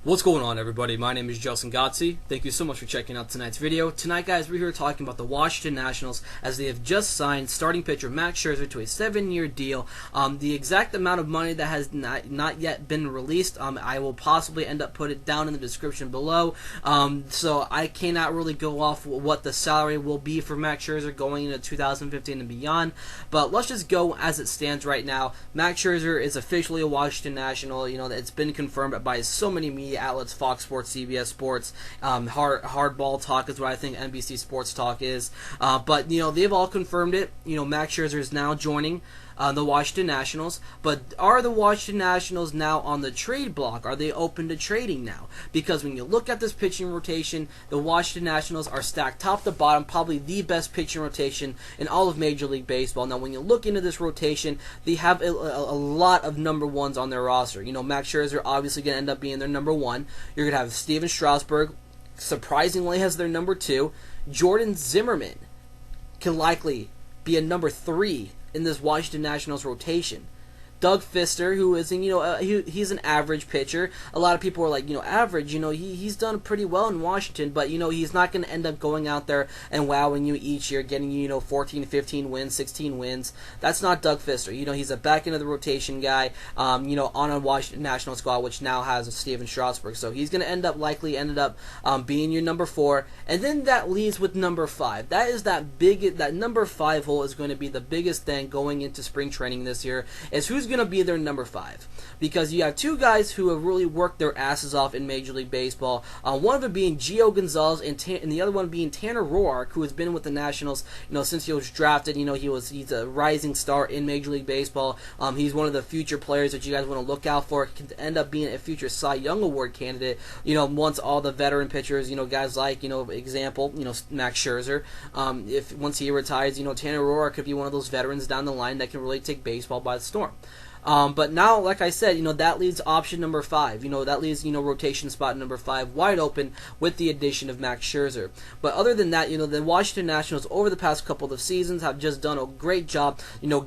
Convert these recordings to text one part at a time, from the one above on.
What's going on, everybody? My name is Justin Godsey. Thank you so much for checking out tonight's video. Tonight, guys, we're here talking about the Washington Nationals as they have just signed starting pitcher Max Scherzer to a 7-year deal. The exact amount of money that has not yet been released, I will possibly end up put it down in the description below. So I cannot really go off what the salary will be for Max Scherzer going into 2015 and beyond. But let's just go as it stands right now. Max Scherzer is officially a Washington National. You know, it's been confirmed by so many media outlets, Fox Sports, CBS Sports, Hardball Talk is what I think NBC Sports Talk is. But, you know, they've all confirmed it. You know, Max Scherzer is now joining the Washington Nationals. But are the Washington Nationals now on the trade block? Are they open to trading now? Because when you look at this pitching rotation, the Washington Nationals are stacked top to bottom, probably the best pitching rotation in all of Major League Baseball. Now, when you look into this rotation, they have a lot of number ones on their roster. You know, Max Scherzer obviously going to end up being their number one. You're going to have Steven Strasburg, surprisingly, as their number two. Jordan Zimmermann can likely be a number three in this Washington Nationals rotation. Doug Fister, who is, he's an average pitcher. A lot of people are like, average. He's done pretty well in Washington, but he's not going to end up going out there and wowing you each year, getting 14, 15 wins, 16 wins. That's not Doug Fister. He's a back end of the rotation guy. On a Washington National squad, which now has Steven Strasburg. So he's going to likely ended up being your number 4, and then that leaves with number 5. That is that number 5 hole is going to be the biggest thing going into spring training this year. Is who's going to be their number 5, because you have two guys who have really worked their asses off in Major League Baseball. One of them being Gio Gonzalez, and the other one being Tanner Roark, who has been with the Nationals, since he was drafted. He's a rising star in Major League Baseball. He's one of the future players that you guys want to look out for. Can end up being a future Cy Young Award candidate. Once all the veteran pitchers, guys like example, Max Scherzer. If once he retires, Tanner Roark could be one of those veterans down the line that can really take baseball by the storm. But now, like I said, that leaves option number 5. That leaves, rotation spot number 5 wide open with the addition of Max Scherzer. But other than that, the Washington Nationals over the past couple of seasons have just done a great job,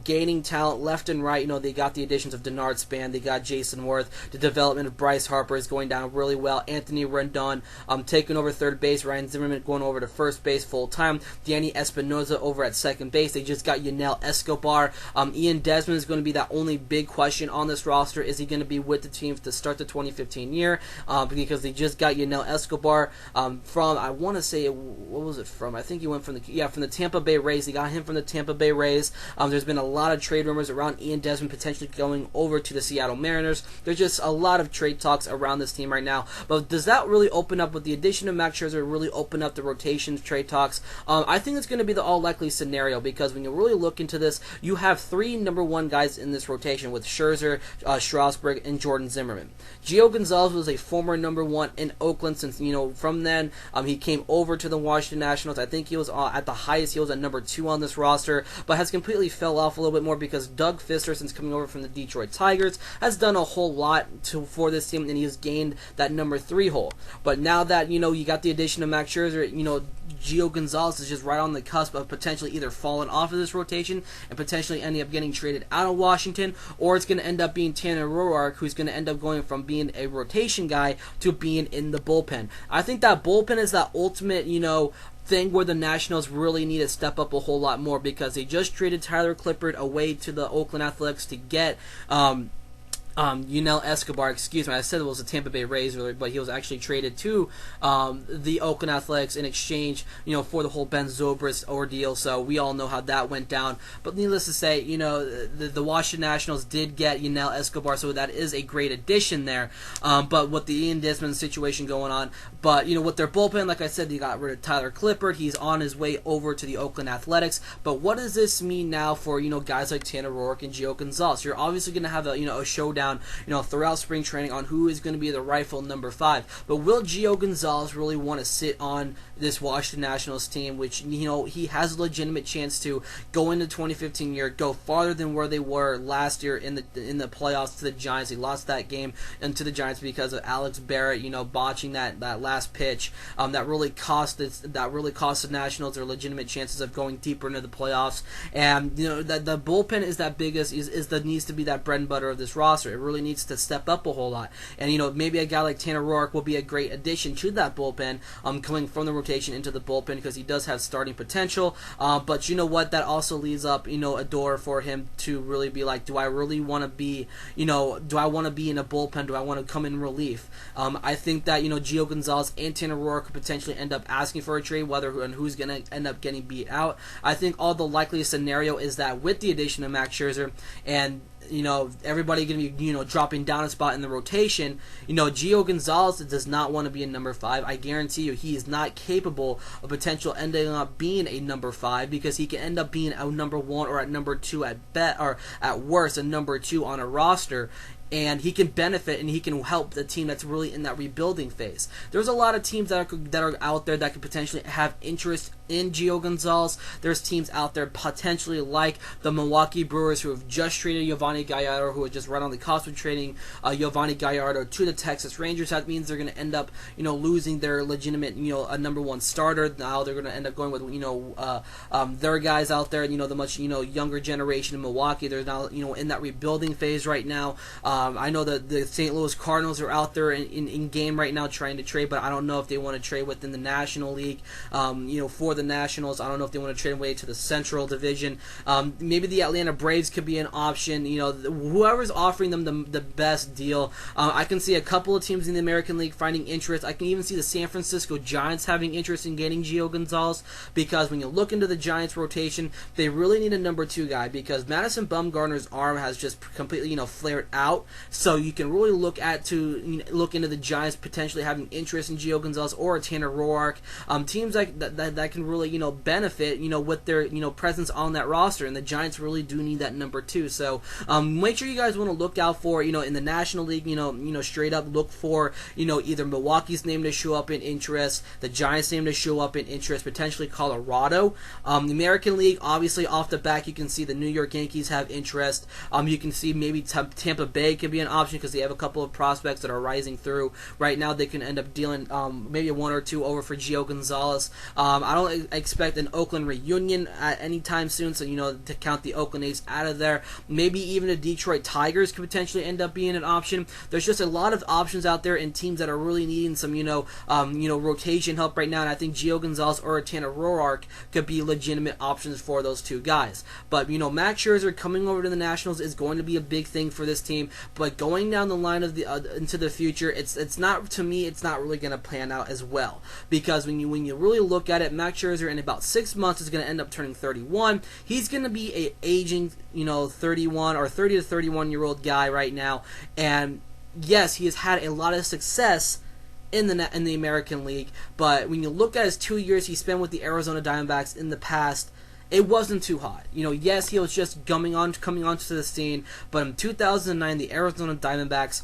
gaining talent left and right. They got the additions of Denard Span, they got Jason Worth, the development of Bryce Harper is going down really well. Anthony Rendon taking over third base, Ryan Zimmerman going over to first base full time, Danny Espinosa over at second base. They just got Yunel Escobar. Ian Desmond is going to be that only big question on this roster. Is he going to be with the team to start the 2015 year? Because they just got Yunel Escobar from, I want to say, what was it from? I think he went from the Tampa Bay Rays. They got him from the Tampa Bay Rays. There's been a lot of trade rumors around Ian Desmond potentially going over to the Seattle Mariners. There's just a lot of trade talks around this team right now. But does that really open up, with the addition of Max Scherzer, really open up the rotation trade talks? I think it's going to be the all likely scenario, because when you really look into this, you have 3 number 1 guys in this rotation with Scherzer, Strasburg, and Jordan Zimmermann. Gio Gonzalez was a former number 1 in Oakland since, from then he came over to the Washington Nationals. I think he was at the highest, he was at number 2 on this roster, but has completely fell off a little bit more because Doug Fister, since coming over from the Detroit Tigers, has done a whole lot for this team, and he has gained that number 3 hole. But now that, you got the addition of Max Scherzer, Gio Gonzalez is just right on the cusp of potentially either falling off of this rotation and potentially ending up getting traded out of Washington, or it's going to end up being Tanner Roark, who's going to end up going from being a rotation guy to being in the bullpen. I think that bullpen is that ultimate, thing where the Nationals really need to step up a whole lot more, because they just traded Tyler Clippard away to the Oakland Athletics to get Yunel Escobar, excuse me, I said it was the Tampa Bay Rays earlier, but he was actually traded to the Oakland Athletics in exchange, for the whole Ben Zobrist ordeal. So we all know how that went down. But needless to say, the Washington Nationals did get Yunel Escobar, so that is a great addition there. But with the Ian Desmond situation going on, but with their bullpen, like I said, they got rid of Tyler Clippard. He's on his way over to the Oakland Athletics. But what does this mean now for guys like Tanner Roark and Gio Gonzalez? You're obviously going to have a showdown throughout spring training on who is going to be the rightful number 5. But will Gio Gonzalez really want to sit on this Washington Nationals team, which he has a legitimate chance to go into 2015 year, go farther than where they were last year in the playoffs to the Giants? They lost that game to the Giants because of Alex Barrett, botching that last pitch. That really cost the Nationals their legitimate chances of going deeper into the playoffs. And the bullpen is that biggest is that needs to be that bread and butter of this roster. It really needs to step up a whole lot. And maybe a guy like Tanner Roark will be a great addition to that bullpen, coming from the rotation into the bullpen, because he does have starting potential. But you know what? That also leaves up a door for him to really be like, do I really want to be do I want to be in a bullpen? Do I want to come in relief? I think that Gio Gonzalez and Tanner Roark could potentially end up asking for a trade, whether and who's going to end up getting beat out. I think all the likeliest scenario is that with the addition of Max Scherzer and everybody going to be, dropping down a spot in the rotation, Gio Gonzalez does not want to be a number 5. I guarantee you he is not capable of potential ending up being a number 5, because he can end up being a number 1 or at number 2 or at worst a number 2 on a roster. And he can benefit and he can help the team that's really in that rebuilding phase. There's a lot of teams that are out there that could potentially have interest in Gio Gonzalez. There's teams out there potentially like the Milwaukee Brewers, who have just traded Yovani Gallardo, who had just run on the cost of trading Yovani Gallardo to the Texas Rangers. That means they're going to end up losing their legitimate a number 1 starter. Now they're going to end up going with their guys out there, the much younger generation in Milwaukee. They're now in that rebuilding phase right now. I know that the St. Louis Cardinals are out there in game right now trying to trade, but I don't know if they want to trade within the National League. For the Nationals, I don't know if they want to trade away to the Central Division. Maybe the Atlanta Braves could be an option. Whoever's offering them the best deal. I can see a couple of teams in the American League finding interest. I can even see the San Francisco Giants having interest in getting Gio Gonzalez, because when you look into the Giants rotation, they really need a number 2 guy, because Madison Bumgarner's arm has just completely flared out. So you can really look into the Giants potentially having interest in Gio Gonzalez or Tanner Roark. Teams like that can really benefit with their presence on that roster, and the Giants really do need that number 2. So make sure you guys want to look out for in the National League, straight up look for either Milwaukee's name to show up in interest, the Giants' name to show up in interest, potentially Colorado. The American League, obviously off the back, you can see the New York Yankees have interest. You can see maybe Tampa Bay could be an option, because they have a couple of prospects that are rising through right now. They can end up dealing maybe 1 or 2 over for Gio Gonzalez. I don't expect an Oakland reunion at any time soon, so to count the Oakland A's out of there. Maybe even the Detroit Tigers could potentially end up being an option. There's just a lot of options out there, and teams that are really needing some rotation help right now, and I think Gio Gonzalez or Tanner Roark could be legitimate options for those 2 guys. But Max Scherzer coming over to the Nationals is going to be a big thing for this team. But going down the line of into the future, it's not, to me, it's not really going to plan out as well, because when you really look at it, Max Scherzer in about 6 months is going to end up turning 31. He's going to be a aging 31 or 30 to 31-year-old guy right now, and yes, he has had a lot of success in the American League, but when you look at his 2 years he spent with the Arizona Diamondbacks in the past, it wasn't too hot. Yes, he was just coming onto the scene, but in 2009, the Arizona Diamondbacks,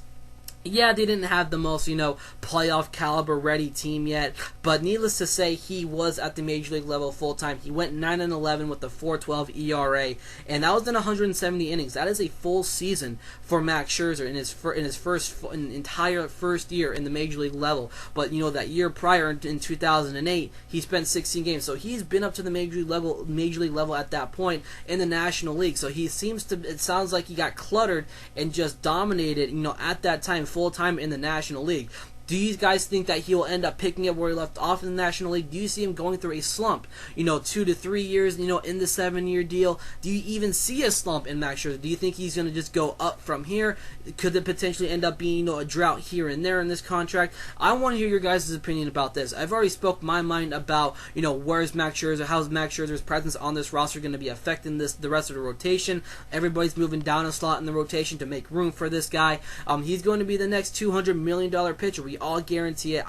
yeah, they didn't have the most, playoff caliber ready team yet, but needless to say, he was at the major league level full time. He went 9-11 with a 4.12 ERA, and that was in 170 innings. That is a full season for Max Scherzer in his entire first year in the major league level. But that year prior in 2008, he spent 16 games, so he's been up to the major league level at that point in the National League. So it sounds like he got cluttered and just dominated, at that time, full-time in the National League. Do you guys think that he will end up picking up where he left off in the National League? Do you see him going through a slump? 2 to 3 years, in the 7-year deal? Do you even see a slump in Max Scherzer? Do you think he's going to just go up from here? Could it potentially end up being, a drought here and there in this contract? I want to hear your guys' opinion about this. I've already spoke my mind about, where's Max Scherzer? How's Max Scherzer's presence on this roster going to be affecting the rest of the rotation? Everybody's moving down a slot in the rotation to make room for this guy. He's going to be the next $200 million pitcher. We all guarantee it.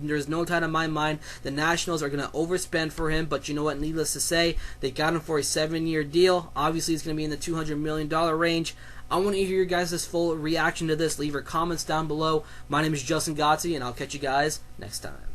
There's no doubt in my mind the Nationals are going to overspend for him, but you know what? Needless to say, they got him for a 7-year deal. Obviously, he's going to be in the $200 million range. I want to hear your guys' full reaction to this. Leave your comments down below. My name is Justin Godsey, and I'll catch you guys next time.